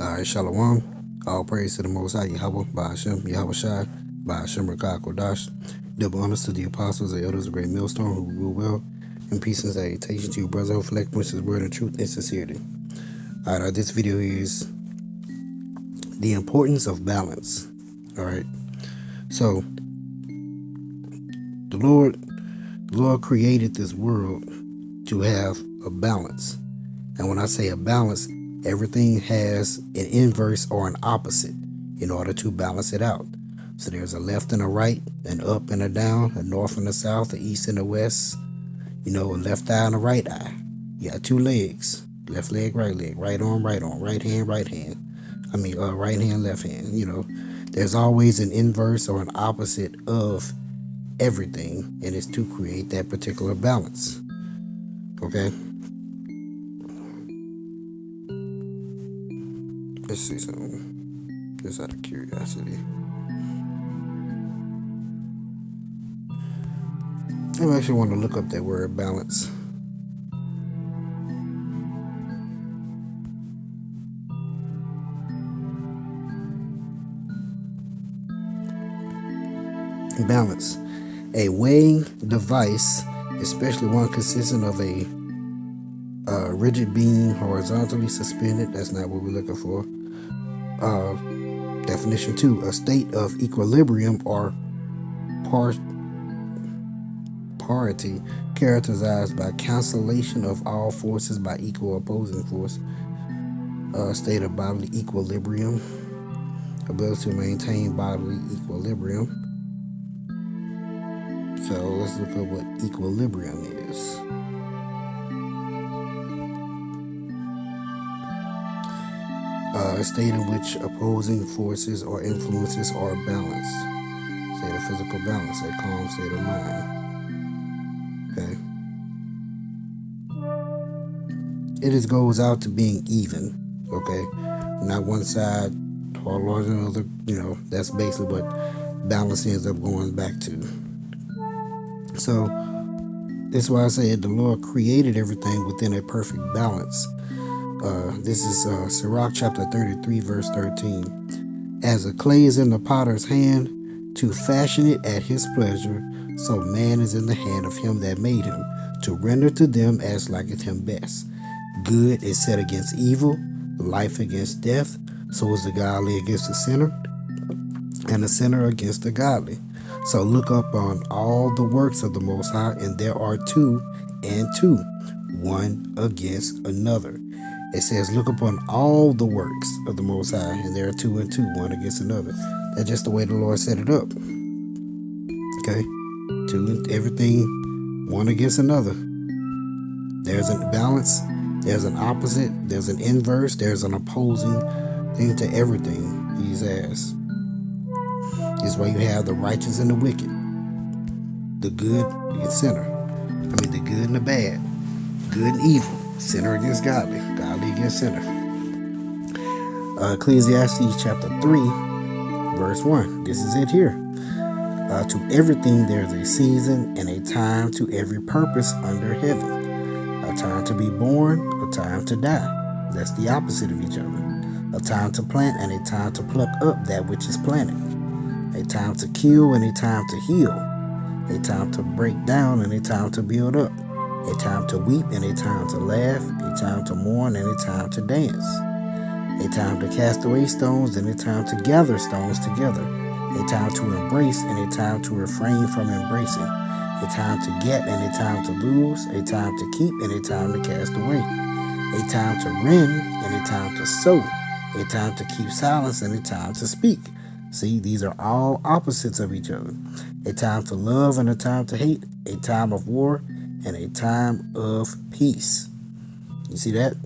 Shalom. All praise to the Most High Yahweh, Ba'ashem, Yahweh Shai, Ba'ashem Rakah Kodash. Double honors to the apostles and elders of Great Millstone who rule well. And peace and salutation to you, brother, who reflect which is word and truth and sincerity. Alright, this video is the importance of balance. Alright. So the Lord created this world to have a balance. And when I say a balance, everything has an inverse or an opposite in order to balance it out. So there's a left and a right, an up and a down, a north and a south, a east and a west, a left eye and a right eye. You got two legs, left leg, right arm, right hand, right hand. Right hand, left hand. There's always an inverse or an opposite of everything, and it's to create that particular balance. Okay? Let's see something, just out of curiosity. I actually want to look up that word balance. Balance. A weighing device, especially one consisting of a rigid beam horizontally suspended. That's not what we're looking for. Definition 2, a state of equilibrium or parity characterized by cancellation of all forces by equal opposing force. State of bodily equilibrium, ability to maintain bodily equilibrium. So let's look at what equilibrium is. A state in which opposing forces or influences are balanced. State of physical balance, a calm state of mind. Okay. It just goes out to being even. Okay. Not one side or larger than the other. That's basically what balance ends up going back to. So that's why I say the Lord created everything within a perfect balance. This is Sirach chapter 33, verse 13. As the clay is in the potter's hand to fashion it at his pleasure, so man is in the hand of him that made him, to render to them as liketh him best. Good is set against evil, life against death, so is the godly against the sinner, and the sinner against the godly. So look up on all the works of the Most High, and there are two and two, one against another. It says, look upon all the works of the Most High, and there are two and two, one against another. That's just the way the Lord set it up. Okay? Everything, one against another. There's a balance, there's an opposite, there's an inverse, there's an opposing thing to everything He has. This is why you have the righteous and the wicked, the good and sinner. The good and the bad, good and evil, sinner against godly, godly against sinner. Ecclesiastes chapter 3, verse 1. This is it here. To everything there's a season and a time to every purpose under heaven. A time to be born, a time to die. That's the opposite of each other. A time to plant and a time to pluck up that which is planted. A time to kill and a time to heal. A time to break down and a time to build up. A time to weep and a time to laugh. A time to mourn and a time to dance. A time to cast away stones and a time to gather stones together. A time to embrace and a time to refrain from embracing. A time to get and a time to lose. A time to keep and a time to cast away. A time to rend and a time to sow. A time to keep silence and a time to speak. See, these are all opposites of each other. A time to love and a time to hate. A time of war and a time of peace. You see that?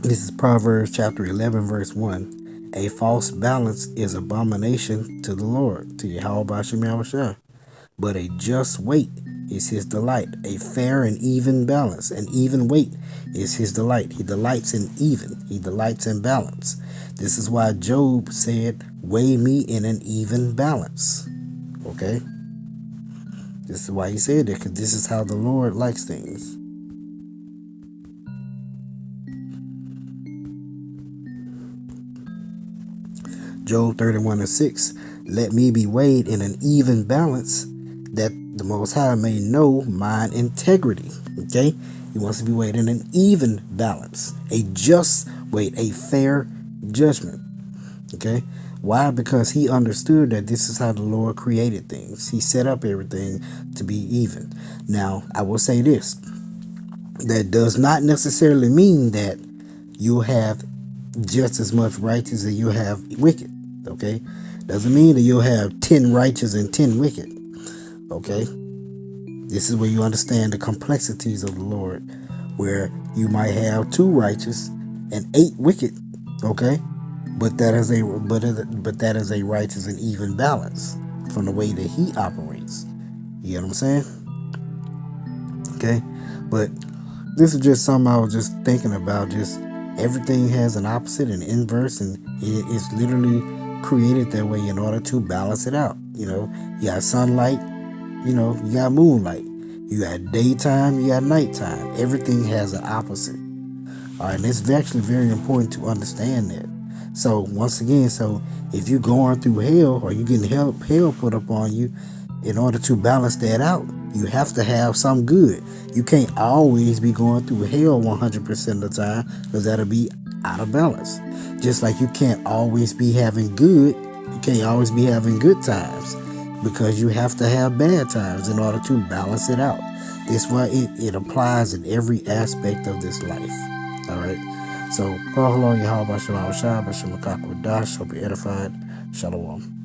This is Proverbs chapter 11, verse 1. A false balance is abomination to the Lord, to Yahweh Ba'ashem Yahushua. But a just weight is his delight. A fair and even balance, an even weight is his delight. He delights in even. He delights in balance. This is why Job said, weigh me in an even balance. Okay? This is why he said it, because this is how the Lord likes things. Job 31:6. Let me be weighed in an even balance, that the Most High may know mine integrity. Okay? He wants to be weighed in an even balance, a just weight, a fair judgment. Okay? Why? Because he understood that this is how the Lord created things. He set up everything to be even. Now, I will say this. That does not necessarily mean that you'll have just as much righteous as you have wicked. Okay? Doesn't mean that you'll have 10 righteous and 10 wicked. Okay? This is where you understand the complexities of the Lord, where you might have 2 righteous and 8 wicked. Okay? But that is a righteous and even balance from the way that he operates. You get what I'm saying? Okay? But this is just something I was just thinking about. Just everything has an opposite and inverse, and it's literally created that way in order to balance it out. You got sunlight, you got moonlight. You got daytime, you got nighttime. Everything has an opposite. All right, and it's actually very important to understand that. So once again, if you're going through hell or you're getting hell put up on you, in order to balance that out, you have to have some good. You can't always be going through hell 100% of the time, because that'll be out of balance. Just like you can't always be having good, you can't always be having good times, because you have to have bad times in order to balance it out. That's why it applies in every aspect of this life. All right. So, hello, Yahweh Shalom Shah, Bashem Hope you're edified. Shalom.